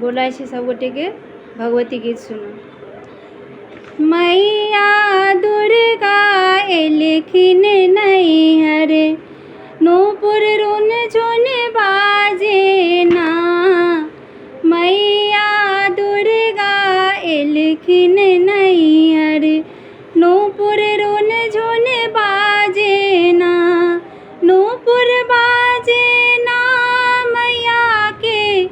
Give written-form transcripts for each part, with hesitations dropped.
बोलाइछि सब गोटे के भगवती गीत सुनो। मैया दुर्गा एलखिन नैहर, नूपुर रुन झुन बाजे ना। मैया दुर्गा एलखिन नैहर, नूपुर रुन झुन बाजे ना। नूपुर बाजे ना मैया के,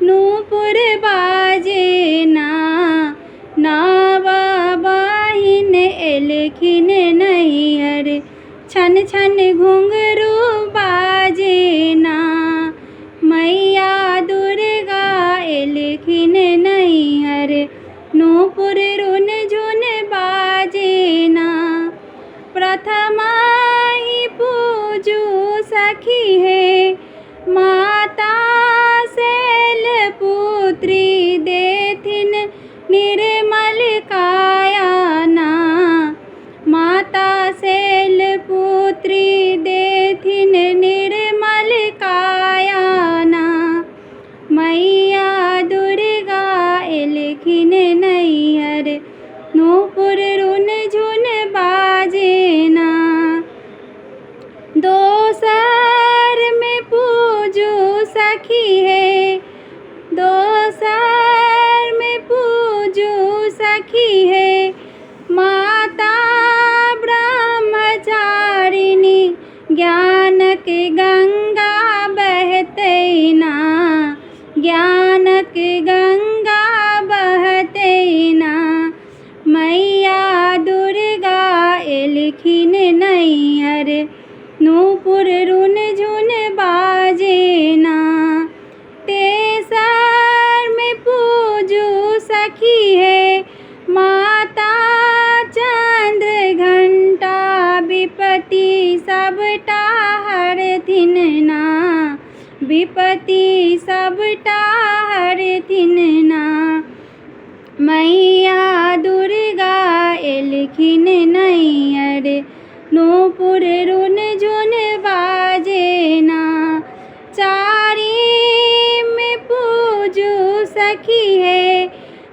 नूपुर बाजे ना। नावा बहिन एलखिन नैहर, छन छन घुंघरू बाजे ना। मैया दुर्गा एलखिन नैहर, नूपुर रुन झुन बाजे ना। प्रथमा ही पूजू सखी है, माता शैलपुत्री देथिन निर्मल काया ना। माता शैलपुत्री देथिन निर्मल काया ना। मैया दुर्गा एलखिन नैहर, नूपुर रुन झुन बाजे ना। दोसर में पूजू सखी है, दोसर में पूजू सखी है, माता ब्रह्मचारिणी ज्ञानक गंगा बहते ना। ज्ञानक गंगा बहते ना। मैया दुर्गा एलखिन नैहर, नूपुर रुन झुन बाजे ना। तेसर में पूजू सखी है, माता चंद्र घंटा विपत्ति सबटा हरथिन ना। विपत्ति सबटा हरथिन ना। मैया दुर्गा एलखिन नैहर, नूपुर रुन झुन बाजे ना। चारी में पूजू सखी है,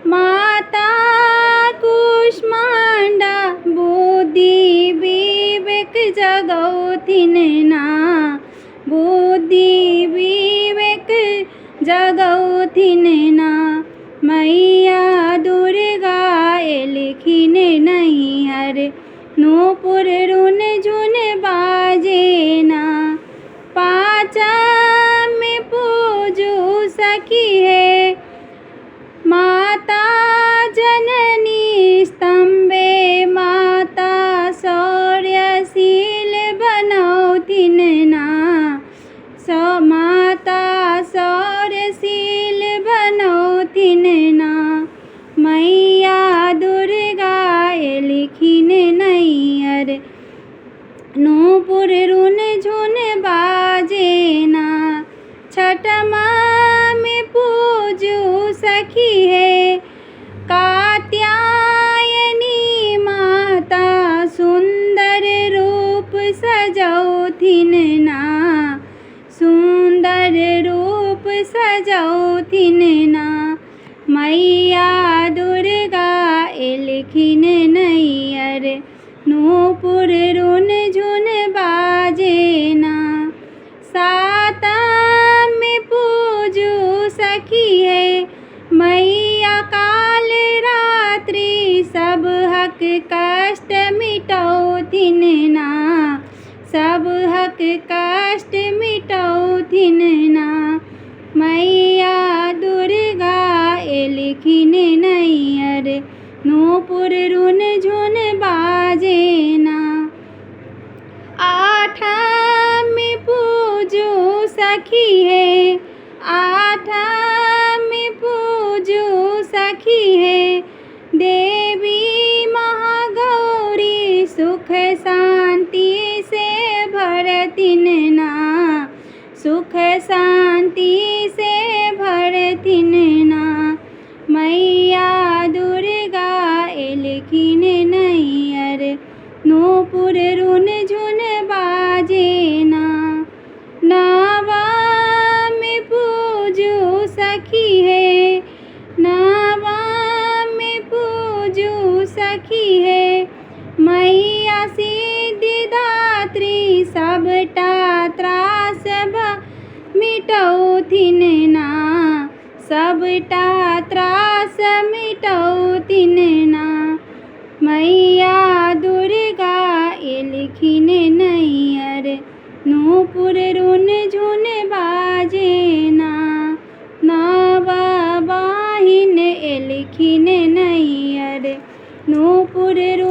माता कुष्मांडा बुद्धि विवेक जगौथिन ना। बुद्धि विवेक जगौथिन ना। मैया दुर्गा एलखिन नैहर, नूपुर रुन झुन बाजे ना। पाँचम में पूजू सखी है, माता जननी स्तंभे, माता शौर्यशील बनौथिन ना। माता शौर्यशील बनौथिन ना। मैया दुर्गा एलखिन नैहर, नूपुर रुन झुन बाजे ना। छठमा में पूजू सखी है, कात्यायनी माता सुंदर रूप सजौथिन ना। सुंदर रूप सजौथिन ना। मैया दुर्गा एलखिन नैहर, नूपुर रुन झुन बाजे ना। सातम में पूजू सखी है, मैया काल रात्रि सब हक कष्ट मिटौथिन ना। सब हक कष्ट मिटौथिन ना। मैया दुर्गा एलखिन नैहर, नूपुर रुन झुन बाजे ना। आठम में पूजू सखी है, आठम में पूजू सखी है, देवी महागौरी सुख शांति से भरथिन ना। सुख शांति से भरथिन ना। मैया दुर्गा एलखिन नैहर, नूपुर रुन झुन बाजे ना। नावा में पूजू सखी है, सबटा त्रास मिटौथिन ना, सबटा त्रास मिटौथिन ना। मैया दुर्गा एलखिन नैयर, नूपुर रुन झुन बाजे ना। नव बहिन एलखिन नैयर, नूपुर रुन